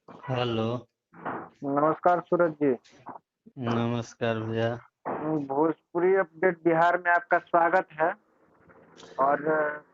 Hello. नमस्कार सूरज जी। नमस्कार भैया। भोजपुरी अपडेट बिहार में आपका स्वागत है। और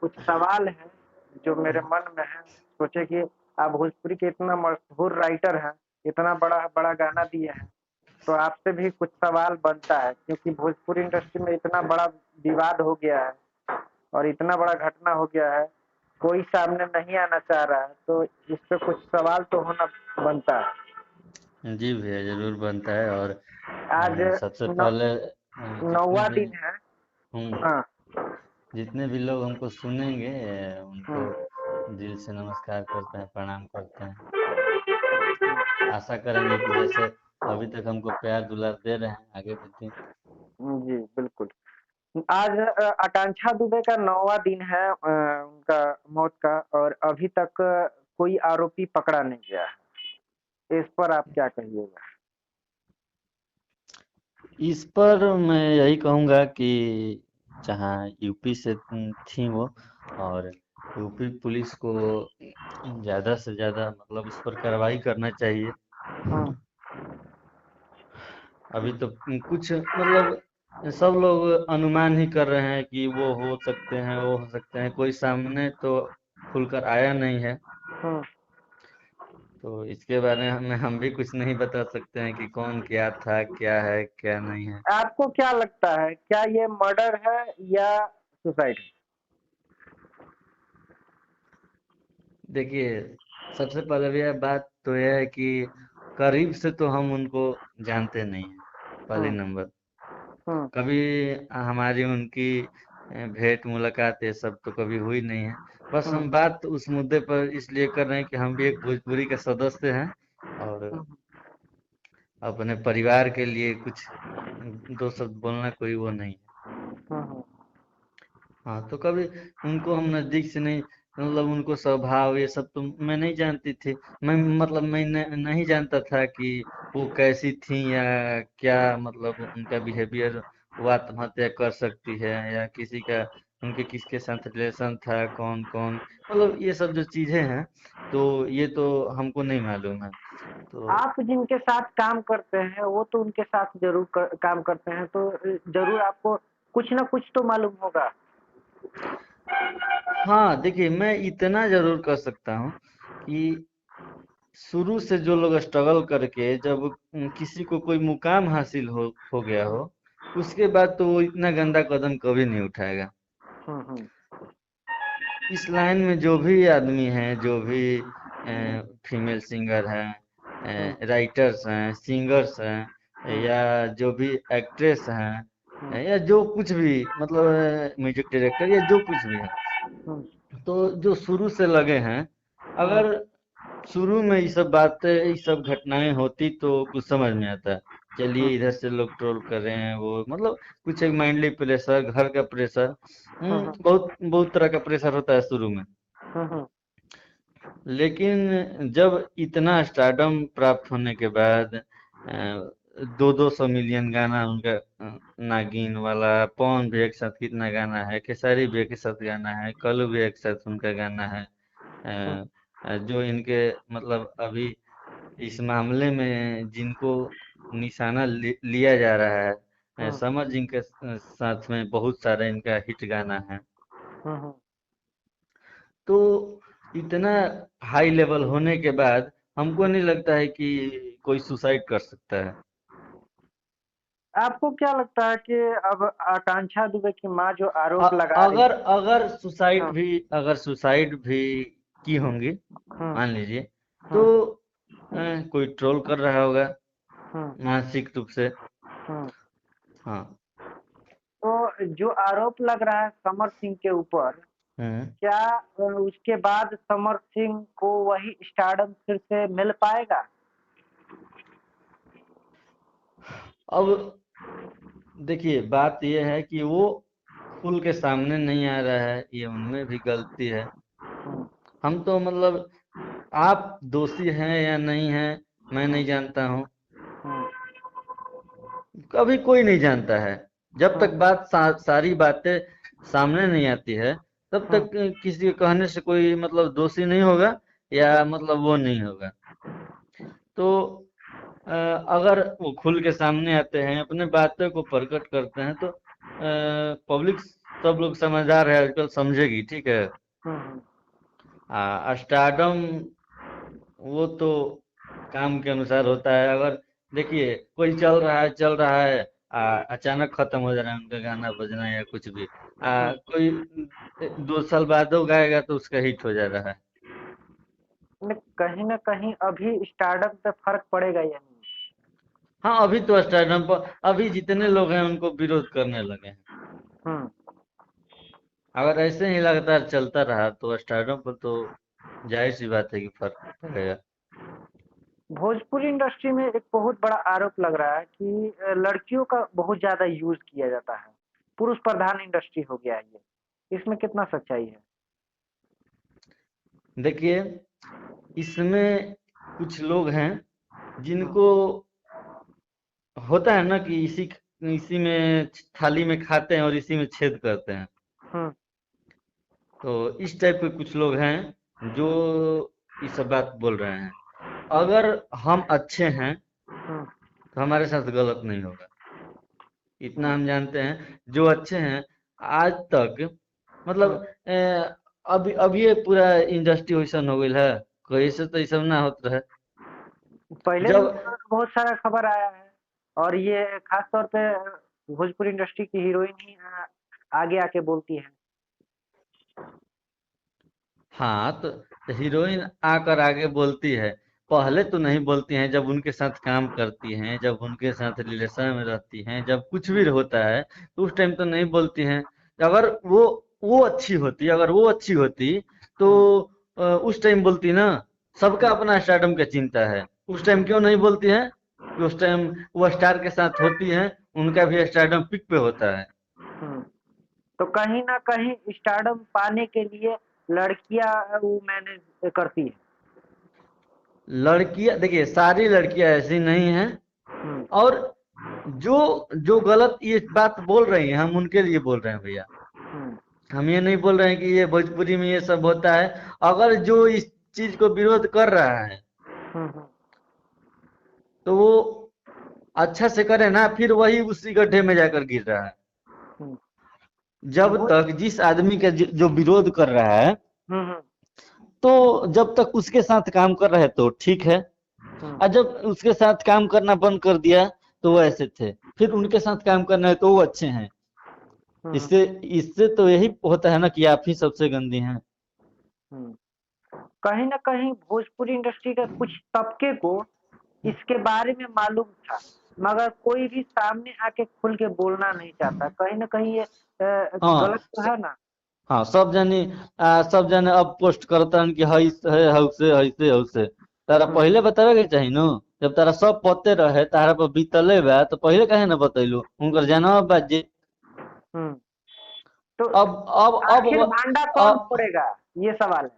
कुछ सवाल हैं जो मेरे मन में है। सोचे कि आप भोजपुरी के इतना मशहूर राइटर हैं, इतना बड़ा बड़ा गाना दिए हैं, तो आपसे भी कुछ सवाल बनता है, क्योंकि भोजपुरी इंडस्ट्री में इतना बड़ा विवाद हो गया है और इतना बड़ा घटना हो गया है, कोई सामने नहीं आना चाह रहा है, तो इस पे कुछ सवाल तो होना बनता है। जी भैया, जरूर बनता है। और आज सबसे नौ, पहले जितने 9वां भी दिन है। हम हाँ। जितने भी लोग हमको सुनेंगे उनको हम्म। दिल से नमस्कार करते हैं, प्रणाम करते हैं। आशा करेंगे कि जैसे अभी तक हमको प्यार दुलार दे रहे हैं, आगे भी दें। जी बिल्कुल। आज आकांक्षा दुबे का 9वां दिन है, उनका मौत का, और अभी तक कोई आरोपी पकड़ा नहीं गया है। इस पर आप क्या कहिएगा? इस पर मैं यही कहूँगा कि जहाँ यूपी से थी वो, और यूपी पुलिस को ज़्यादा से ज़्यादा मतलब इस पर कार्रवाई करना चाहिए। हम्म। अभी तो कुछ मतलब सब लोग अनुमान ही कर रहे हैं कि वो हो सकते हैं, वो हो सकते हैं, कोई सामने तो खुलकर आया नहीं है। हम्म। तो इसके बारे में हम भी कुछ नहीं बता सकते हैं कि कौन क्या था, क्या है, क्या नहीं है। आपको क्या लगता है, क्या ये मर्डर है या सुसाइड? देखिए, सबसे पहले यह बात तो यह है कि करीब से तो हम उनको जानते नहीं हैं, पहली हम्म। नंबर। हम्म। कभी हमारी उनकी भेंट मुलाकात ये सब तो कभी हुई नहीं है। बस हम्म। हम बात उस मुद्दे पर इसलिए कर रहे हैं कि हम भी एक भोजपुरी के सदस्य हैं, और हम्म। अपने परिवार के लिए कुछ दो शब्द बोलना कोई वो नहीं है। हम्म। हाँ, तो कभी उनको हम नज़दीक से नहीं, मतलब उनको स्वभाव ये सब तो मैं नहीं जानती थी। मैं मतलब मैं नहीं जानता था कि वो कैसी थी या क्या, मतलब उनका बिहेवियर, वो आत्महत्या कर सकती है या किसी का, उनके किसके साथ रिलेशन था, कौन कौन, मतलब ये सब जो चीजें हैं, तो ये तो हमको नहीं मालूम है। तो आप जिनके साथ काम करते हैं वो तो उनके साथ जरूर काम करते हैं, तो जरूर आपको कुछ ना कुछ तो मालूम होगा। हाँ, देखिए, मैं इतना जरूर कर सकता हूँ कि शुरू से जो लोग स्ट्रगल करके जब किसी को कोई मुकाम हासिल हो गया हो, उसके बाद तो वो इतना गंदा कदम कभी नहीं उठाएगा। हम्म। इस लाइन में जो भी आदमी हैं, जो भी फीमेल सिंगर हम्म। हैं, राइटर्स हैं, सिंगर्स हैं, हम्म। या जो भी एक्ट्रेस हैं, हम्म। या जो कुछ भी, मतलब म्यूजिक डायरेक्टर या जो कुछ भी है, हम्म। तो जो शुरू से लगे हैं, हम्म। अगर शुरू में ये सब बातें, ये सब घटनाएं होती तो कुछ समझ में आता। चलिए, इधर से लोग ट्रोल कर रहे हैं, वो मतलब कुछ एक माइंडली प्रेशर, घर का प्रेशर, हम्म। बहुत बहुत तरह का प्रेशर होता है शुरू में। हम्म। लेकिन जब इतना स्टारडम प्राप्त होने के बाद, 200 मिलियन गाना उनका, नागिन वाला, पवन भी एक साथ कितना गाना है, खेसारी भी एक साथ गाना है, कल्लू भी एक साथ उनका गाना है। हम्म। जो इनके मतलब अभी इस मामले में जिनको निशाना लिया जा रहा है, हम्म। समर जी के साथ में बहुत सारा इनका हिट गाना है। हम्म। तो इतना हाई लेवल होने के बाद हमको नहीं लगता है कि कोई सुसाइड कर सकता है। आपको क्या लगता है कि अब आकांक्षा दुबे की माँ जो आरोप लगा रही अगर है? अगर हाँ। सुसाइड भी की होंगी, हम्म। मान लीजिए, तो हम्म। कोई ट्रोल कर रहा होगा हम्म। मानसिक रूप से। हम्म। हाँ। तो जो आरोप लग रहा है समर सिंह के ऊपर, हम्म। क्या उसके बाद समर सिंह को वही स्टारडम फिर से मिल पाएगा? अब देखिए, बात यह है कि वो खुल के सामने नहीं आ रहा है, ये उनमें भी गलती है। हम्म। हम तो मतलब, आप दोषी हैं या नहीं हैं, मैं नहीं जानता हूँ। हम्म। कभी कोई नहीं जानता है। जब तक हम्म। सारी बातें सामने नहीं आती है, तब हम्म। तक किसी के कहने से कोई मतलब दोषी नहीं होगा, या मतलब वो नहीं होगा। तो अगर वो खुल के सामने आते हैं, अपने बातों को प्रकट करते हैं, तो पब्लिक, सब लोग समझदार है आजकल, समझेगी, ठीक है। हम्म, स्टारडम वो तो काम के अनुसार होता है। अगर देखिए कोई चल रहा है, अचानक खत्म हो जा रहा है उनका गाना बजना या कुछ भी, हम्म। कोई 2 साल बाद वो गाएगा तो उसका हिट हो जा रहा है। कहीं ना कहीं अभी स्टार्टअप पे फर्क पड़ेगा या नहीं? हाँ, अभी तो स्टारडम पर अभी जितने लोग हैं उनको विरोध करने लगे हैं। हम्म। अगर ऐसे ही लगातार चलता रहा तो स्टारडम पर तो जाहिर सी बात है कि फर्क पड़ेगा। भोजपुरी इंडस्ट्री में एक बहुत बड़ा आरोप लग रहा है कि लड़कियों का बहुत ज्यादा यूज किया जाता है, पुरुष प्रधान इंडस्ट्री हो गया है ये, इसमें कितना सच्चाई है? देखिए, इसमें कुछ लोग हैं हम्म, जिनको होता है ना कि इसी इसी में थाली में खाते हैं और इसी में छेद करते हैं। हम्म, तो इस टाइप के कुछ लोग हैं जो ये सब बात बोल रहे हैं। अगर हम अच्छे हैं हम्म, तो हमारे साथ गलत नहीं होगा, इतना हम्म, हम जानते हैं। जो अच्छे हैं आज तक, मतलब हम्म। अभी अभी ये पूरा इंडस्ट्री वैसन हो गई है, कहीं से तो ये सब ना होता है। पहले भी जब बहुत सारा खबर आया है, और ये खास तौर पे भोजपुरी इंडस्ट्री की हीरोइन ही आगे आके बोलती है। हाँ, तो हीरोइन आकर आगे बोलती है, पहले तो नहीं बोलती हैं। जब उनके साथ काम करती हैं, जब उनके साथ रिलेशन में रहती हैं, जब कुछ भी होता है तो उस टाइम तो नहीं बोलती हैं। अगर वो अच्छी होती, अगर वो अच्छी होती तो हम्म, उस टाइम बोलती ना। सबका हम्म, अपना स्टारडम का चिंता है, उस टाइम क्यों नहीं बोलती हैं? कि उस टाइम वो स्टार के साथ होती हैं, उनका भी स्टारडम पिक पे होता है। हम्म। तो कहीं ना कहीं स्टारडम पाने के लिए लड़कियां वो मैनेज करती है। लड़कियां, देखिए सारी लड़कियां ऐसी नहीं हैं। हम्म, और जो जो गलत ये बात बोल रही हैं, हम उनके लिए बोल रहे हैं भैया। हम्म, हम ये नहीं बोल रहे हैं कि ये भोजपुरी में ये सब होता है। अगर जो इस चीज को विरोध कर रहा है हम्म, तो वो अच्छा से करे ना, फिर वही उसी गड्ढे में जाकर गिर रहा है। हम्म। जब वो तक जिस आदमी का जो विरोध कर रहा है, हम्म, तो जब तक उसके साथ काम कर रहे तो ठीक है। हम्म, और जब उसके साथ काम करना बंद कर दिया तो वो ऐसे थे, फिर उनके साथ काम करना है तो वो अच्छे हैं। हम्म, इससे इससे तो यही होता है ना कि आप ही सबसे गंदी हैं। हम्म। कहीं ना कहीं भोजपुरी इंडस्ट्री के कुछ तबके को इसके बारे में मालूम था, मगर कोई भी सामने आके खुल के बोलना नहीं चाहता। कहीं ना कहीं ये गलत हाँ तो है ना? हाँ, सब जने अब पोस्ट करतन कि हई है, हउसे हइसे हउसे। तारा हम्म, पहले बतावे के चाही नु। जब तारा सब पते रहे, तारा पर बीतले बा, तो पहले काहे ना बतैलू, उनकर जानवा बाजे। हम्म। तो अब आखिर भांडा कौन अब फोड़ेगा, ये सवाल है।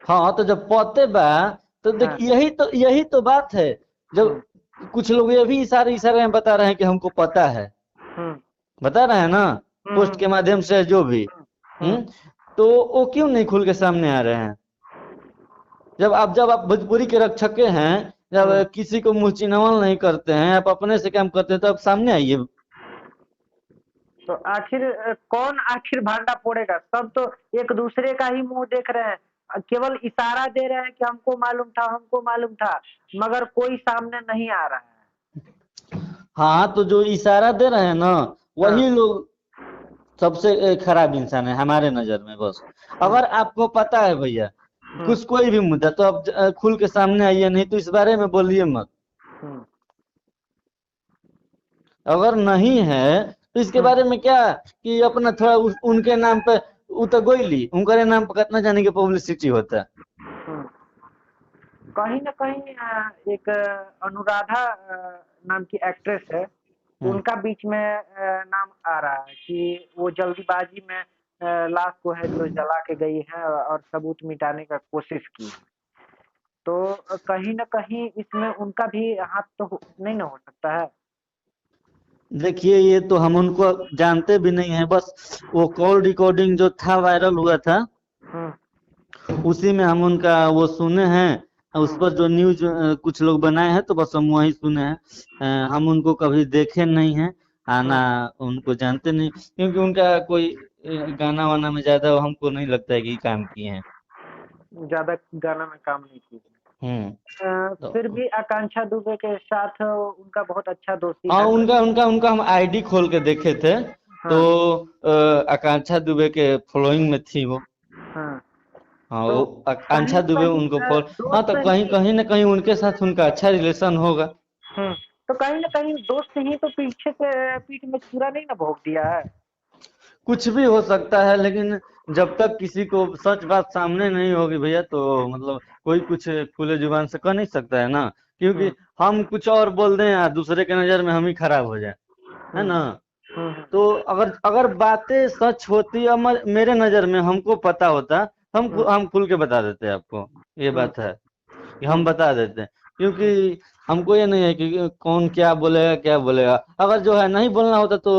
हाँ, तो जब पते बा तो देख, हाँ। यही तो बात है। हम्म, जब कुछ लोग ये भी इशारे इशारे में बता रहे हैं कि हमको पता है, हम्म, बता रहे हैं ना, पोस्ट हम्म, के माध्यम से जो भी। हम्म, तो वो क्यों नहीं खुल के सामने आ रहे हैं? जब आप भोजपुरी के रक्षक हैं, जब हम्म। किसी को मुँह चिनवल नहीं करते हैं, आप अपने से काम करते हैं, तो आप सामने आइए। तो आखिर कौन आखिर भांडा फोड़ेगा? सब तो एक दूसरे का ही मुंह देख रहे हैं, केवल इशारा दे रहे हैं कि हमको मालूम था, हमको मालूम था, मगर कोई सामने नहीं आ रहा है। हाँ, तो जो इशारा दे रहे हैं ना, हाँ। वही लोग सबसे खराब इंसान है हमारे नजर में, बस। हम्म, अगर आपको पता है भैया हम्म, कुछ कोई भी मुद्दा, तो आप खुल के सामने आइए, नहीं तो इस बारे में बोलिए मत। हम्म, अगर नहीं है तो इसके हम्म, बारे में क्या कि अपना थोड़ा उनके नाम पे, उ तो गोइली उनके नाम पे कितना जाने की पब्लिसिटी होता है। हम्म। कहीं ना कहीं एक अनुराधा नाम की एक्ट्रेस है, हम्म। उनका बीच में नाम आ रहा है कि वो जल्दीबाजी में लाश को है जो जला के गई है और सबूत मिटाने का कोशिश की। तो कहीं ना कहीं इसमें उनका भी हाथ तो नहीं ना हो सकता है? देखिए, ये तो हम उनको जानते भी नहीं है, बस वो कॉल रिकॉर्डिंग जो था वायरल हुआ था, हम्म, उसी में हम उनका वो सुने हैं। उस पर जो न्यूज कुछ लोग बनाए हैं तो बस हम वही सुने हैं। हम उनको कभी देखे नहीं हैं, आना उनको जानते नहीं, क्योंकि उनका कोई गाना वाना में ज्यादा हमको नहीं लगता है कि काम किए हैं। ज्यादा गाना में काम नहीं की। फिर तो भी आकांक्षा दुबे के साथ उनका बहुत अच्छा दोस्ती हाँ, था। उनका उनका उनका हम आईडी खोल के देखे थे, तो हाँ आकांक्षा दुबे के फॉलोइंग में थी वो। हाँ। हाँ, तो वो कहीं आकांक्षा न दुबे कहीं उनको फॉलो। हाँ, दोस्त तो कहीं ही। कहीं ना कहीं उनके साथ उनका अच्छा रिलेशन होगा। तो कहीं न कहीं दोस्त ही तो पीछे से पीठ में छुरा नहीं ना भोंक दिया है। कुछ भी हो सकता है, लेकिन जब तक किसी को सच बात सामने नहीं होगी भैया, तो मतलब कोई कुछ खुले जुबान से कह नहीं सकता है ना, क्योंकि हुँ, हम कुछ और बोल दें या दूसरे के नजर में हम ही खराब हो जाए, है हुँ, ना। हुँ, तो अगर अगर बातें सच होती मेरे नजर में हमको पता होता, हुँ, हम खुल के बता देते आपको। ये हुँ, बात है कि हुँ, हम बता देते हैं, क्योंकि हमको ये नहीं है कि कौन क्या बोलेगा क्या बोलेगा। अगर जो है नहीं बोलना होता तो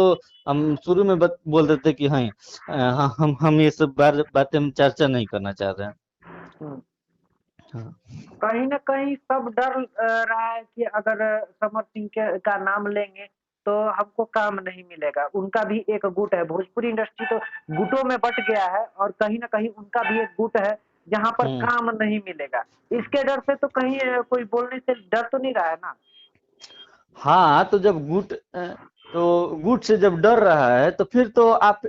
हम शुरू में बोल देते कि हाँ, हाँ, हम ये सब बातें हम चर्चा नहीं करना चाह रहे हैं। हुँ। हाँ। कहीं न कहीं सब डर रहा है कि अगर समर सिंह के का नाम लेंगे तो हमको काम नहीं मिलेगा। उनका भी एक गुट है, भोजपुरी इंडस्ट्री तो गुटों में बँट गया है और कहीं न कहीं उनका भी एक गुट है जहाँ पर हम्म। काम नहीं मिलेगा। इसके डर से तो कहीं कोई बोलने से डर तो नहीं रहा है ना? हाँ, तो जब तो गुट से जब डर रहा है तो फिर तो आप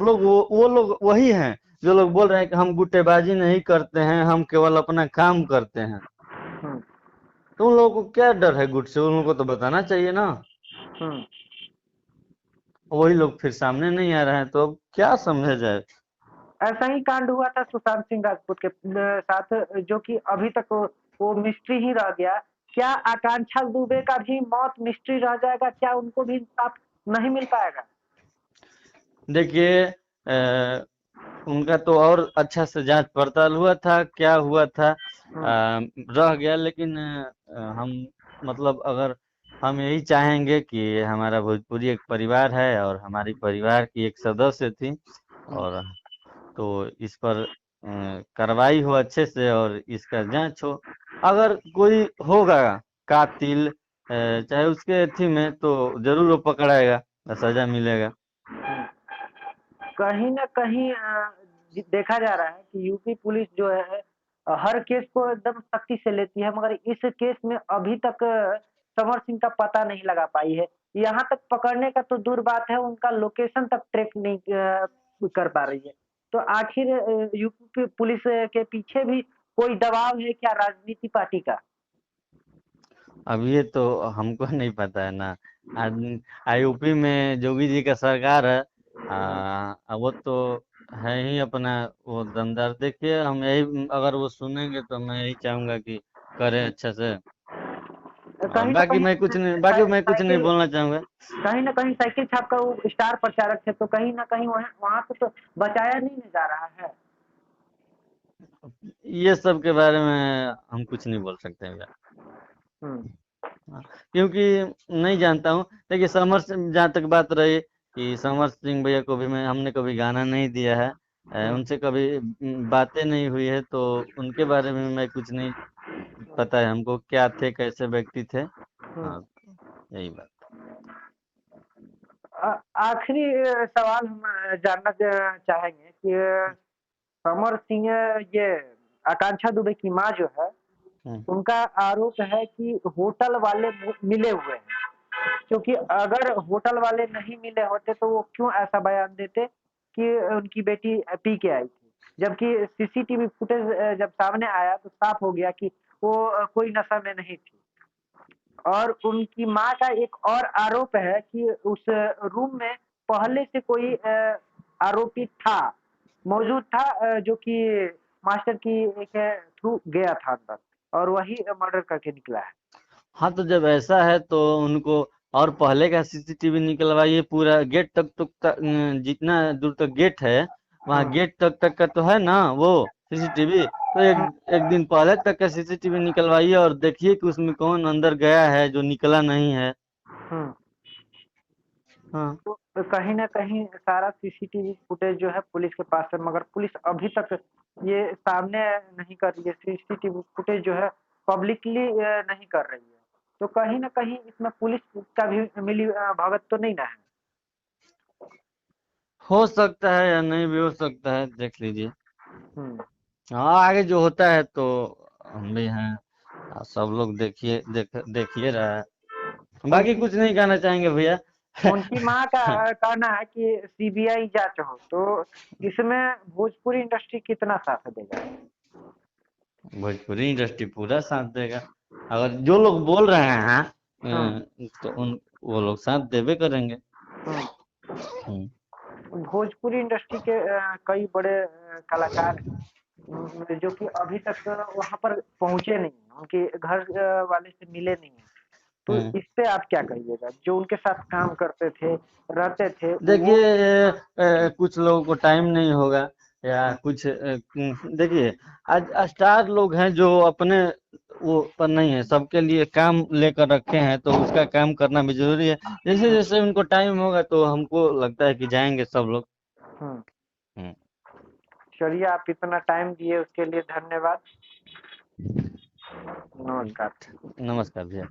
लोग वो लोग वही हैं जो लोग बोल रहे हैं कि हम गुट्टेबाजी नहीं करते हैं, हम केवल अपना काम करते हैं। हुँ, तो उन लोगों को क्या डर है गुट से? उन लोगों को तो बताना चाहिए ना। हुँ। वही लोग फिर सामने नहीं आ रहे हैं, तो अब क्या समझा जाए। ऐसा ही कांड हुआ था सुशांत सिंह राजपूत के साथ जो कि अभी तक वो मिस्ट्री ही रह गया। क्या आकांक्षा दुबे का भी मौत मिस्ट्री रह जाएगा? क्या उनको भी इंसाफ नहीं मिल पाएगा? देखिए, उनका तो और अच्छा से जांच पड़ताल हुआ था, क्या हुआ था हुँ, रह गया, लेकिन हम मतलब अगर हम यही चाहेंगे कि हमारा भोजपुरी एक परिवार है और हमारी परिवार की एक सदस्य थी, हुँ, और तो इस पर कार्रवाई हो अच्छे से और इसका जांच हो। अगर कोई होगा कातिल, चाहे उसके थी में, तो जरूर वो पकड़ाएगा, सजा मिलेगा। हुँ। कहीं न कहीं देखा जा रहा है कि यूपी पुलिस जो है हर केस को एकदम सख्ती से लेती है मगर इस केस में अभी तक समर सिंह का पता नहीं लगा पाई है। यहाँ तक पकड़ने का तो दूर बात है, उनका लोकेशन तक ट्रैक नहीं कर पा रही है। तो आखिर यूपी पुलिस के पीछे भी कोई दबाव है क्या राजनीति पार्टी का? अब ये तो हमको नहीं पता है ना। यूपी में योगी जी का सरकार है। अब वो तो है ही अपना वो दमदार। देखिए, हम यही अगर वो सुनेंगे तो मैं यही चाहूंगा कि करें अच्छा से। और कहीं न कहीं बाकी मैं कुछ नहीं साइकिल बोलना चाहूंगा। कहीं न कहीं साइकिल छाप का वो स्टार प्रचारक थे, तो कहीं न कहीं वहाँ वहाँ से तो बचाया नहीं ना जा रहा है। ये सब के बारे में हम कुछ नहीं बोल सकते हैं भैया। हुँ, हाँ, क्योंकि नहीं जानता हूँ। देखिए, समर से जहाँ तक बात रही कि समर सिंह भैया को भी हमने कभी गाना नहीं दिया है, हुँ, उनसे कभी बातें नहीं हुई है, तो उनके बारे में मैं कुछ नहीं पता है हमको, क्या थे कैसे व्यक्ति थे। हुँ। हाँ, यही बात। आखिरी सवाल हम जानना चाहेंगे कि समर सिंह ये आकांक्षा दुबे की माँ जो है, हम्म। उनका आरोप है कि होटल वाले मिले हुए हैं। क्योंकि अगर होटल वाले नहीं मिले होते तो वो क्यों ऐसा बयान देते कि उनकी बेटी पी के आई थी। जबकि सीसीटीवी फुटेज जब सामने आया तो साफ हो गया कि वो कोई नशा में नहीं थी। और उनकी माँ का एक और आरोप है कि उस रूम में पहले से कोई आरोपी था, मौजूद था जो कि मास्टर की एक थ्रू गया था अंदर और वही मर्डर करके निकला है। हाँ, तो जब ऐसा है तो उनको और पहले का सीसीटीवी निकलवाइए, पूरा गेट तक जितना दूर तक गेट है, वहाँ हुँ, गेट तक का तो है ना वो सीसीटीवी। तो एक हुँ, एक दिन पहले तक का सीसीटीवी निकलवाइए और देखिए कि उसमें कौन अंदर गया है जो निकला नहीं है। हुँ। हाँ तो कहीं ना कहीं सारा सीसीटीवी फुटेज जो है पुलिस के पास है, मगर पुलिस अभी तक ये सामने नहीं कर रही है, सीसीटीवी फुटेज जो है पब्लिकली नहीं कर रही है। तो कहीं ना कहीं इसमें पुलिस का भी मिली भगत तो नहीं ना है। हो सकता है या नहीं भी हो सकता है, देख लीजिए। हम्म। हाँ आगे जो होता है तो हम भी हैं, सब लोग देखिए रहा है, बाकी उनकी कुछ नहीं कहना चाहेंगे भैया। उनकी माँ का कहना है कि सीबीआई जांच हो, तो इसमें भोजपुरी इंडस्ट्री कितना साथ देगा? भोजपुरी इंडस्ट्री पूरा साथ देगा, अगर जो लोग बोल रहे हैं हम्म। तो उन वो लोग साथ देवे करेंगे। हम्म। हम्म, भोजपुरी इंडस्ट्री के कई बड़े कलाकार हैं, जो कि अभी तक वहां पर पहुंचे नहीं हैं, उनके घर वाले से मिले नहीं हैं। तो हम्म। इस पे आप क्या कहिएगा? जो उनके साथ काम करते थे, रहते थे वो। देखिए कुछ लोगों को टाइम नहीं होगा या कुछ देखिए, आज स्टार लोग हैं जो अपने वो पर नहीं है, सबके लिए काम लेकर रखे हैं, तो उसका काम करना भी जरूरी है। जैसे जैसे उनको टाइम होगा तो हमको लगता है कि जाएंगे सब लोग। हम्म। हम्म, चलिए, आप इतना टाइम दिए उसके लिए धन्यवाद। नमस्कार। नमस्कार भैया।